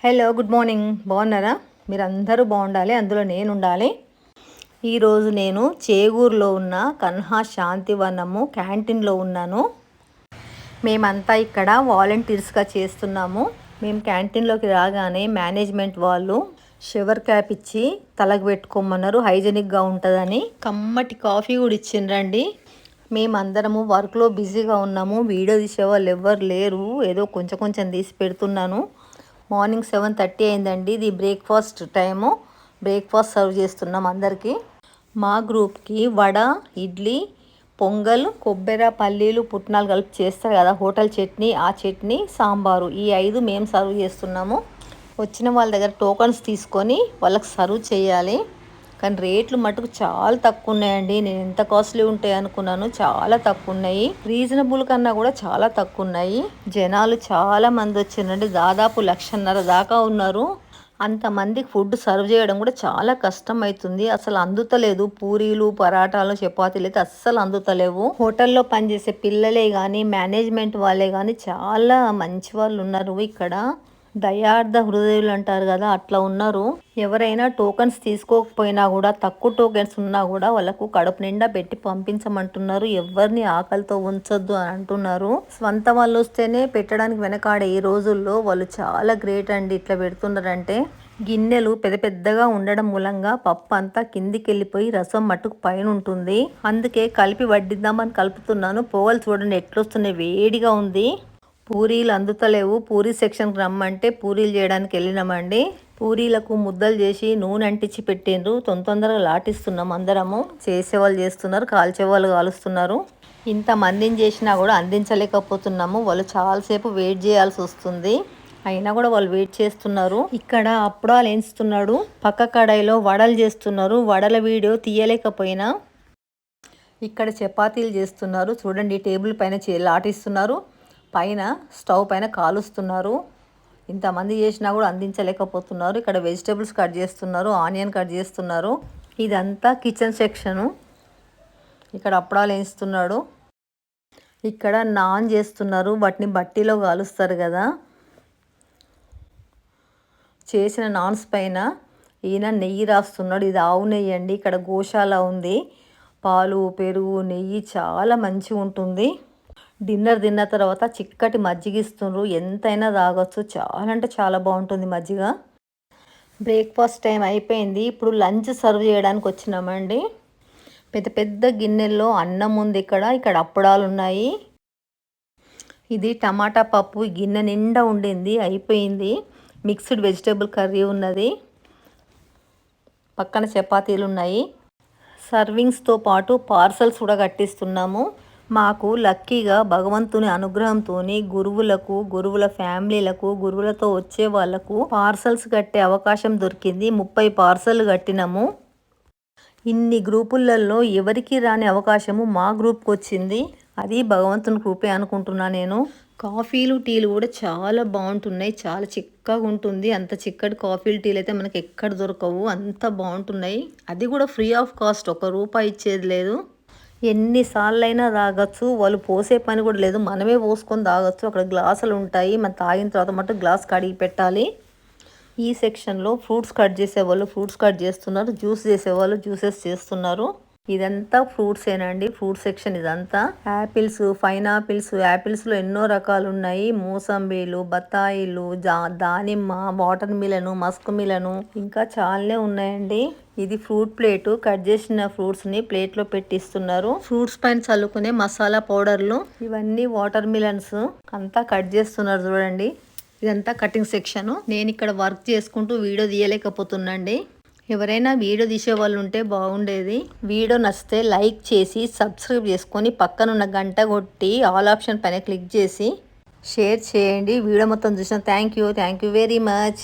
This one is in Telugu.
Hello, good morning. బాగున్నారా? మీరందరూ బాగుండాలి, అందులో నేను ఉండాలి. ఈరోజు నేను చేగూరులో ఉన్న కన్హా శాంతివనము క్యాంటీన్లో ఉన్నాను. మేమంతా ఇక్కడ వాలంటీర్స్గా చేస్తున్నాము. మేము క్యాంటీన్లోకి రాగానే మేనేజ్మెంట్ వాళ్ళు షవర్ క్యాప్ ఇచ్చి తలకు పెట్టుకోమన్నారు, హైజెనిక్గా ఉంటుందని. కమ్మటి కాఫీ కూడా ఇచ్చిండ్రండి. మేమందరము వర్క్లో బిజీగా ఉన్నాము. వీడియో తీసేవాళ్ళు ఎవ్వరు లేరు. ఏదో కొంచెం కొంచెం తీసి పెడుతున్నాను. మార్నింగ్ 7:30 అయిందండి. ఇది బ్రేక్ఫాస్ట్ టైము. బ్రేక్ఫాస్ట్ సర్వ్ చేస్తున్నాం అందరికీ. మా గ్రూప్కి వడ, ఇడ్లీ, పొంగల్, కొబ్బరి, పల్లీలు, పుట్నాలు కలిపి చేస్తారు కదా హోటల్ చట్నీ, ఆ చట్నీ, సాంబారు, ఈ 5 మేము సర్వ్ చేస్తున్నాము. వచ్చిన వాళ్ళ దగ్గర టోకన్స్ తీసుకొని వాళ్ళకి సర్వ్ చేయాలి. కానీ రేట్లు మటుకు చాలా తక్కువ ఉన్నాయండి. నేను ఎంత కాస్ట్లీ ఉంటాయి అనుకున్నాను, చాలా తక్కువ ఉన్నాయి. రీజనబుల్ కన్నా కూడా చాలా తక్కువ ఉన్నాయి. జనాలు చాలా మంది వచ్చిందండి, దాదాపు 1,50,000 దాకా ఉన్నారు. అంతమందికి ఫుడ్ సర్వ్ చేయడం కూడా చాలా కష్టం అవుతుంది. అసలు అందుతలేదు. పూరీలు, పరాటాలు, చపాతీలు అయితే అస్సలు అందుతలేవు. హోటల్లో పనిచేసే పిల్లలే కానీ మేనేజ్మెంట్ వాళ్ళే కానీ చాలా మంచి వాళ్ళు ఉన్నారు ఇక్కడ. దయార్థ హృదయులు అంటారు కదా, అట్లా ఉన్నారు. ఎవరైనా టోకన్స్ తీసుకోకపోయినా కూడా, తక్కువ టోకెన్స్ ఉన్నా కూడా వాళ్ళకు కడుపు నిండా పెట్టి పంపించమంటున్నారు. ఎవరిని ఆకలితో ఉంచొద్దు అని అంటున్నారు. స్వంత వాళ్ళు వస్తేనే పెట్టడానికి వెనకాడే ఈ రోజుల్లో వాళ్ళు చాలా గ్రేట్ అండి. ఇట్లా పెడుతున్నారంటే గిన్నెలు పెద్ద పెద్దగా ఉండడం మూలంగా పప్పు అంతా కిందికి వెళ్ళిపోయి రసం మట్టుకు పైన ఉంటుంది. అందుకే కలిపి వడ్డిద్దామని కలుపుతున్నాను. పోగలు చూడండి ఎట్లొస్తున్నాయి, వేడిగా ఉంది. పూరీలు అందుతలేవు. పూరీ సెక్షన్కి రమ్మంటే పూరీలు చేయడానికి వెళ్ళినామండి. పూరీలకు ముద్దలు చేసి నూనె అంటించి పెట్టిండ్రు. తొందరగా లాటిస్తున్నాం అందరము. చేసేవాళ్ళు చేస్తున్నారు, కాల్చేవాళ్ళు కాలుస్తున్నారు. ఇంతమందిని చేసినా కూడా అందించలేకపోతున్నాము. వాళ్ళు చాలాసేపు వెయిట్ చేయాల్సి వస్తుంది. అయినా కూడా వాళ్ళు వెయిట్ చేస్తున్నారు. ఇక్కడ అప్పుడాలు వేస్తున్నాడు, పక్క కడాయిలో వడలు చేస్తున్నారు. వడల వీడియో తీయలేకపోయినా ఇక్కడ చపాతీలు చేస్తున్నారు. చూడండి, టేబుల్ పైన లాటిస్తున్నారు, పైన స్టవ్ పైన కాలుస్తున్నారు. ఇంతమంది చేసినా కూడా అందించలేకపోతున్నారు. ఇక్కడ వెజిటేబుల్స్ కట్ చేస్తున్నారు, ఆనియన్ కట్ చేస్తున్నారు. ఇదంతా కిచెన్ సెక్షను. ఇక్కడ అప్పడాలు వేస్తున్నాడు. ఇక్కడ నాన్ చేస్తున్నారు, వాటిని బట్టీలో కాలుస్తారు కదా. చేసిన నాన్స్ పైన ఈయన నెయ్యి రాస్తున్నాడు. ఇది ఆవు నెయ్యి అండి. ఇక్కడ గోశాల ఉంది. పాలు, పెరుగు, నెయ్యి చాలా మంచిగా ఉంటుంది. డిన్నర్ తిన్న తర్వాత చిక్కటి మజ్జిగ ఇస్తున్నారు. ఎంతైనా తాగొచ్చు. చాలా అంటే చాలా బాగుంటుంది మజ్జిగ. బ్రేక్ఫాస్ట్ టైం అయిపోయింది. ఇప్పుడు లంచ్ సర్వ్ చేయడానికి వచ్చినామండి. పెద్ద పెద్ద గిన్నెల్లో అన్నం ఉంది. ఇక్కడ అప్పడాలు ఉన్నాయి. ఇది టమాటా పప్పు గిన్నె నిండా ఉండింది, అయిపోయింది. మిక్స్డ్ వెజిటేబుల్ కర్రీ ఉన్నది. పక్కన చపాతీలు ఉన్నాయి. సర్వింగ్స్తో పాటు పార్సల్స్ కూడా కట్టిస్తున్నాము. మాకు లక్కీగా భగవంతుని అనుగ్రహంతో గురువులకు, గురువుల ఫ్యామిలీలకు, గురువులతో వచ్చే వాళ్లకు పార్సల్స్ కట్టే అవకాశం దొరికింది. 30 పార్సల్ కట్టినాము. ఇన్ని గ్రూపులలో ఎవరికి రాని అవకాశము మా గ్రూప్కి వచ్చింది. అది భగవంతుని కృపే అనుకుంటున్నా నేను. కాఫీలు, టీలు కూడా చాలా బాగుంటున్నాయి. చాలా చిక్కగా ఉంటుంది. అంత చిక్కటి కాఫీలు, టీలు అయితే మనకి ఎక్కడ దొరకవు. అంత బాగుంటున్నాయి. అది కూడా ఫ్రీ ఆఫ్ కాస్ట్. ₹1 ఇచ్చేది లేదు. ఎన్నిసార్లైనా తాగొచ్చు. వాళ్ళు పోసే పని కూడా లేదు, మనమే పోసుకొని తాగొచ్చు. అక్కడ గ్లాసులు ఉంటాయి. మనం తాగిన తర్వాత మటు గ్లాస్ కడిగి పెట్టాలి. ఈ సెక్షన్లో ఫ్రూట్స్ కట్ చేసేవాళ్ళు ఫ్రూట్స్ కట్ చేస్తున్నారు, జ్యూస్ చేసేవాళ్ళు జ్యూసెస్ చేస్తున్నారు. ఇదంతా ఫ్రూట్సేనండి, ఫ్రూట్ సెక్షన్ ఇదంతా. యాపిల్స్, పైనాపిల్స్, యాపిల్స్లో ఎన్నో రకాలు ఉన్నాయి. మోసంబీలు, బత్తాయిలు, దానిమ్మ, వాటర్ మిలను, మస్క్ మిలను, ఇంకా చాలానే ఉన్నాయండి. ఇది ఫ్రూట్ ప్లేటు. కట్ చేసిన ఫ్రూట్స్ని ప్లేట్లో పెట్టిస్తున్నారు. ఫ్రూట్స్ పైన చల్లుకునే మసాలా పౌడర్లు, ఇవన్నీ వాటర్ మిలన్స్ అంతా కట్ చేస్తున్నారు. చూడండి, ఇదంతా కటింగ్ సెక్షన్. నేను ఇక్కడ వర్క్ చేసుకుంటూ వీడియో తీయలేకపోతున్నాండి. ఎవరైనా వీడియో తీసే వాళ్ళు ఉంటే బాగుండేది. వీడియో నచ్చితే లైక్ చేసి సబ్స్క్రైబ్ చేసుకొని పక్కనున్న గంట కొట్టి ఆల్ ఆప్షన్ పైన క్లిక్ చేసి షేర్ చేయండి. వీడియో మొత్తం చూసిన థ్యాంక్ యూ వెరీ మచ్.